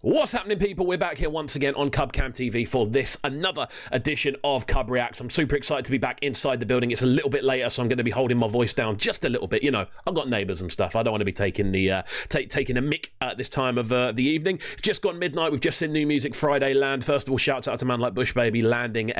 What's happening, people? We're back here once again on CubCamTV for another edition of CubReacts. I'm super excited to be back inside the building. It's a little bit later, so I'm going to be holding my voice down just a little bit. You know, I've got neighbours and stuff. I don't want to be taking the taking a mick at this time of the evening. It's just gone midnight. We've just seen New Music Friday land. First of all, shouts out to a man like Bush Baby landing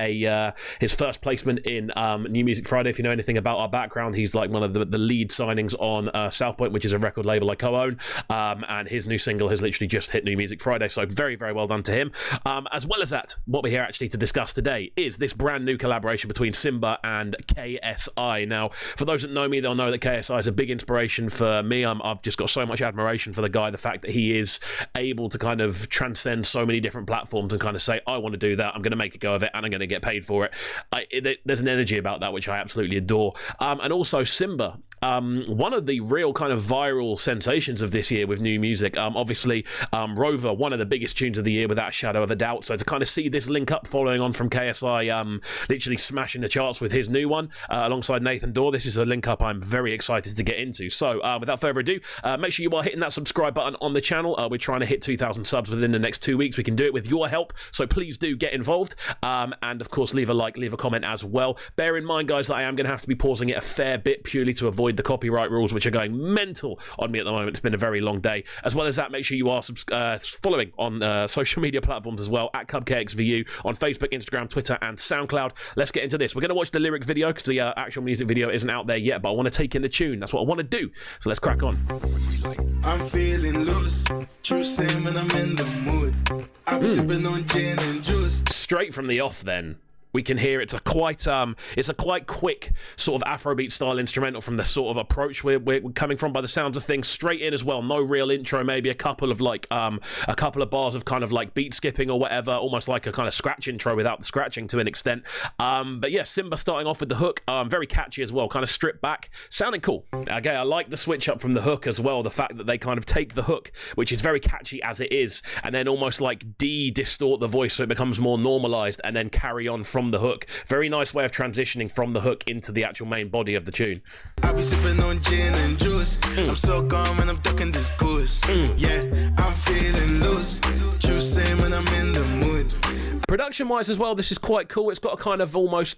his first placement in New Music Friday. If you know anything about our background, he's like one of the lead signings on South Point, which is a record label I co-own, and his new single has literally just hit New Music Friday. So very, very well done to him. As well as that, what we're here actually to discuss today is this brand new collaboration between S1mba and KSI. Now, for those that know me, they'll know that KSI is a big inspiration for me. I've just got so much admiration for the guy, the fact that he is able to kind of transcend so many different platforms and kind of say, I want to do that, I'm going to make a go of it, and I'm going to get paid for it. There's an energy about that which I absolutely adore. And also S1mba, one of the real kind of viral sensations of this year with new music. Obviously, Rover, one of the biggest tunes of the year without a shadow of a doubt. So to kind of see this link up following on from KSI literally smashing the charts with his new one alongside Nathan Dorr, this is a link up I'm very excited to get into. So without further ado, make sure you are hitting that subscribe button on the channel. We're trying to hit 2,000 subs within the next 2 weeks. We can do it with your help, so please do get involved, and of course leave a like, leave a comment as well. Bear in mind, guys, that I am going to have to be pausing it a fair bit purely to avoid the copyright rules, which are going mental on me at the moment. It's been a very long day. As well as that, make sure you are following on social media platforms as well, at KXVU on Facebook, Instagram, Twitter, and SoundCloud. Let's get into this. We're going to watch the lyric video because the actual music video isn't out there yet, but I want to take in the tune. That's what I want to do. So let's crack on. I'm feeling loose, true same when I'm in the mood. I'm sipping on gin and juice. Straight from the off, then. We can hear it's a quite quick sort of Afrobeat style instrumental from the sort of approach we're coming from by the sounds of things. Straight in as well, no real intro, maybe a couple of bars of kind of like beat skipping or whatever, almost like a kind of scratch intro without the scratching to an extent. But yeah, S1mba starting off with the hook, very catchy as well, kind of stripped back, sounding cool. Okay, I like the switch up from the hook as well, the fact that they kind of take the hook, which is very catchy as it is, and then almost like distort the voice so it becomes more normalized, and then carry on from the hook. Very nice way of transitioning from the hook into the actual main body of the tune. I be sipping on gin and juice. I'm so calm and I'm ducking this goose. Yeah, I'm feeling loose. True same when I'm in the mood. Production wise as well, this is quite cool. It's got a kind of almost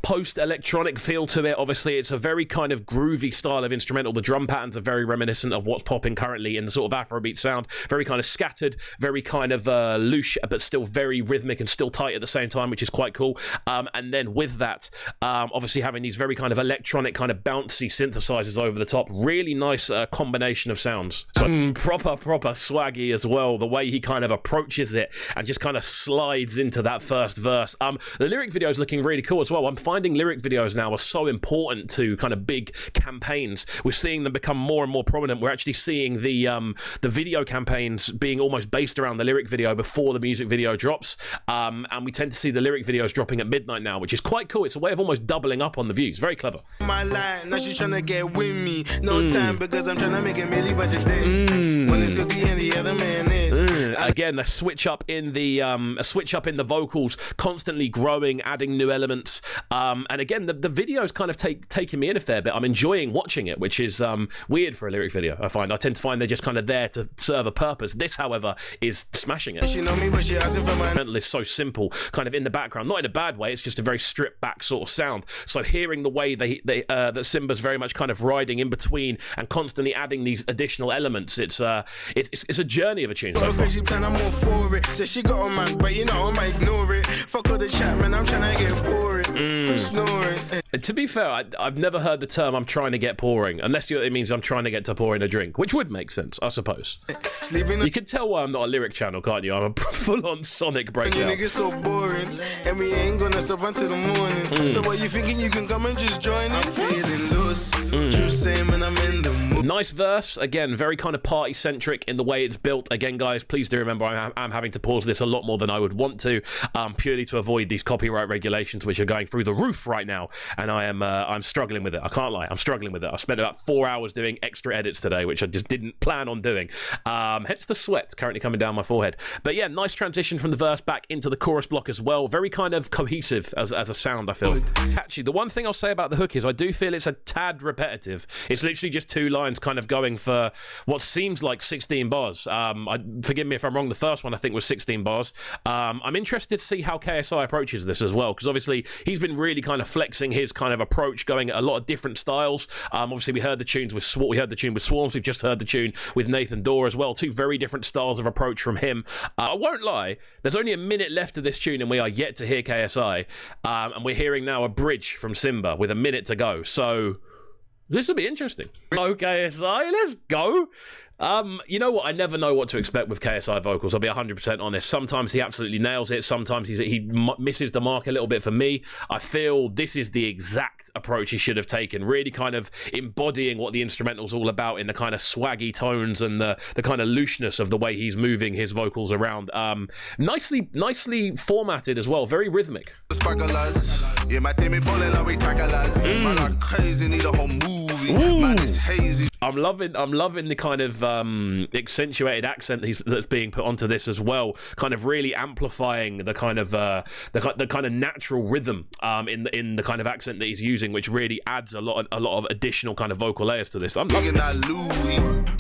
post-electronic feel to it. Obviously, it's a very kind of groovy style of instrumental. The drum patterns are very reminiscent of what's popping currently in the sort of Afrobeat sound. Very kind of scattered, very kind of loose, but still very rhythmic and still tight at the same time, which is quite cool. And then with that, obviously having these very kind of electronic, kind of bouncy synthesizers over the top. Really nice combination of sounds. So proper swaggy as well. The way he kind of approaches it and just kind of slides into that first verse. The lyric video is looking really cool as well. I'm finding lyric videos now are so important to kind of big campaigns. We're seeing them become more and more prominent. We're actually seeing the video campaigns being almost based around the lyric video before the music video drops. And we tend to see the lyric videos dropping at midnight now, which is quite cool. It's a way of almost doubling up on the views. Very clever. My line, now she's trying to get with me. No time because I'm trying to make a milli by today. One is cookie and the other man is. Again, a switch up in the vocals, constantly growing, adding new elements. And again, the video's kind of taking me in a fair bit. I'm enjoying watching it, which is weird for a lyric video, I find. I tend to find they're just kind of there to serve a purpose. This, however, is smashing it. She know me, but she asking for my is so simple, kind of in the background, not in a bad way. It's just a very stripped back sort of sound. So hearing the way that S1mba's very much kind of riding in between and constantly adding these additional elements, it's a journey of a tune. So crazy plan, I'm all for it. So she got a man, but you know I might ignore it. Fuck all the chat, man. I'm trying to get boring, snoring. To be fair, I've never heard the term "I'm trying to get pouring," unless it means I'm trying to get to pouring a drink, which would make sense, I suppose. You can tell why I'm not a lyric channel, can't you? I'm a full-on Sonic breakdown. You niggas so boring, and we ain't gonna stop until the morning. So what you thinking you can come and just join it? I'm feeling loose, true same when I'm in the mood. Nice verse, again, very kind of party-centric in the way it's built. Again, guys, please do remember I'm having to pause this a lot more than I would want to, purely to avoid these copyright regulations, which are going through the roof right now, and I'm struggling with it. I can't lie, I'm struggling with it. I spent about 4 hours doing extra edits today, which I just didn't plan on doing. Hence the sweat currently coming down my forehead. But yeah, nice transition from the verse back into the chorus block as well. Very kind of cohesive as a sound, I feel. Actually, the one thing I'll say about the hook is I do feel it's a tad repetitive. It's literally just 2 lines tunes kind of going for what seems like 16 bars. Forgive me if I'm wrong, the first one I think was 16 bars. I'm interested to see how KSI approaches this as well, because obviously he's been really kind of flexing his kind of approach, going at a lot of different styles. Obviously we heard the tune with Swarms, we've just heard the tune with Nathan Dorr as well. Two very different styles of approach from him. I won't lie, there's only a minute left of this tune and we are yet to hear KSI, and we're hearing now a bridge from S1mba with a minute to go, so this will be interesting. Oh, KSI, let's go. You know what? I never know what to expect with KSI vocals. I'll be 100% honest. Sometimes he absolutely nails it. Sometimes he misses the mark a little bit for me. I feel this is the exact approach he should have taken. Really kind of embodying what the instrumental's all about in the kind of swaggy tones and the kind of looseness of the way he's moving his vocals around. Nicely formatted as well. Very rhythmic. I'm loving the kind of accentuated accent that's being put onto this as well, kind of really amplifying the kind of the kind of natural rhythm in the kind of accent that he's using, which really adds a lot of additional kind of vocal layers to this. I'm loving that Louis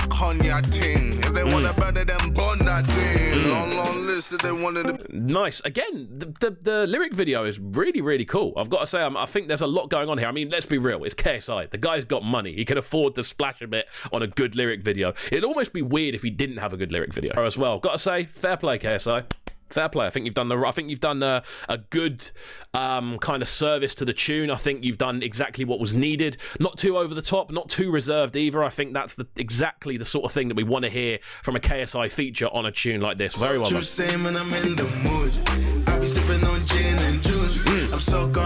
cognac thing. If they want to better them bond that thing. Long list if they wanted to. Nice. Again, the lyric video is really cool. I've got to say, I think there's a lot going on here. I mean, let's be real. It's KSI. The guy's got money. He can afford to splash a bit on a good lyric video. It'd almost be weird if he didn't have a good lyric video as well. Got to say, fair play, KSI. Fair play. I think you've done a good kind of service to the tune. I think you've done exactly what was needed. Not too over the top, not too reserved either. I think that's exactly the sort of thing that we want to hear from a KSI feature on a tune like this. Very well done.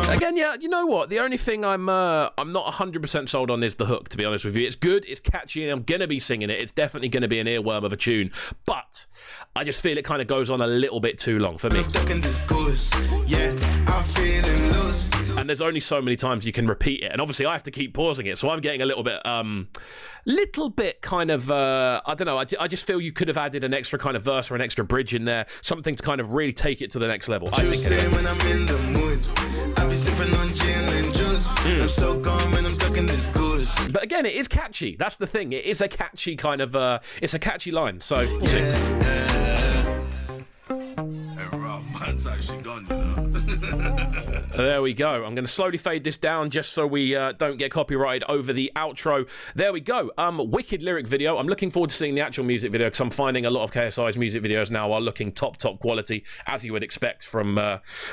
Again, yeah, you know what? The only thing I'm not 100% sold on is the hook, to be honest with you. It's good, it's catchy, and I'm gonna be singing it. It's definitely gonna be an earworm of a tune, but I just feel it kind of goes on a little bit too long for me. And there's only so many times you can repeat it, and obviously I have to keep pausing it, so I'm getting a little bit kind of I don't know, I just feel you could have added an extra kind of verse or an extra bridge in there, something to kind of really take it to the next level. I think when I'm in the mood, I be sipping on gin and juice. I'm so gone when I'm ducking this goose. But again, it is catchy. That's the thing. It is a catchy kind of it's a catchy line. So we'll see. Actually gone, you know. There we go. I'm going to slowly fade this down just so we don't get copyrighted over the outro. There we go. Wicked lyric video. I'm looking forward to seeing the actual music video, because I'm finding a lot of KSI's music videos now are looking top quality, as you would expect from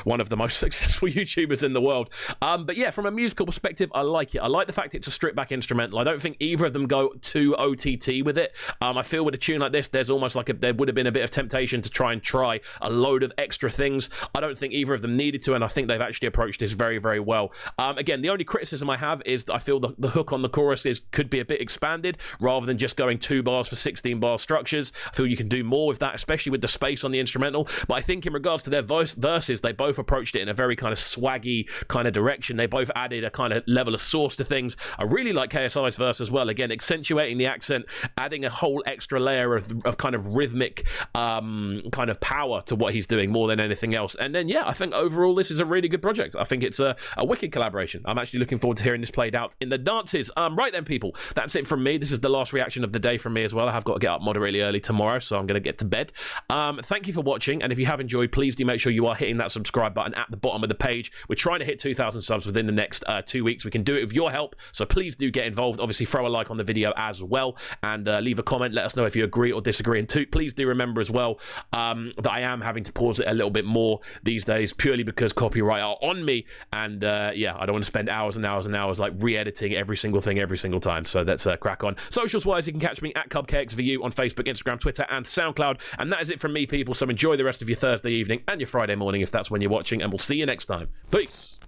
one of the most successful YouTubers in the world. But yeah, from a musical perspective, I like it. I like the fact it's a stripped back instrumental. I don't think either of them go too OTT with it. I feel with a tune like this, there's almost like there would have been a bit of temptation to try a load of extra things. I don't think either of them needed to, and I think they've actually approached this very well. Again, the only criticism I have is that I feel the hook on the chorus could be a bit expanded rather than just going 2 bars for 16 bar structures. I feel you can do more with that, especially with the space on the instrumental. But I think in regards to their verses, they both approached it in a very kind of swaggy kind of direction. They both added a kind of level of sauce to things. I really like KSI's verse as well. Again, accentuating the accent, adding a whole extra layer of kind of rhythmic kind of power to what he's doing more than anything else. And then yeah, I think overall this is a really good project. I think it's a wicked collaboration. I'm actually looking forward to hearing this played out in the dances. Right then, people, that's it from me. This is the last reaction of the day from me as well. I have got to get up moderately early tomorrow, so I'm going to get to bed. Thank you for watching, and if you have enjoyed, please do make sure you are hitting that subscribe button at the bottom of the page. We're trying to hit 2,000 subs within the next 2 weeks. We can do it with your help, so please do get involved. Obviously, throw a like on the video as well, and leave a comment. Let us know if you agree or disagree. And please do remember as well that I am having to pause it a little bit more these days, purely because copyright are on me, and yeah, I don't want to spend hours and hours like re-editing every single thing every single time. So let's crack on. Socials wise, you can catch me at CubKXVU on Facebook, Instagram, Twitter, and SoundCloud. And that is it from me, people. So enjoy the rest of your Thursday evening and your Friday morning if that's when you're watching, and we'll see you next time. Peace.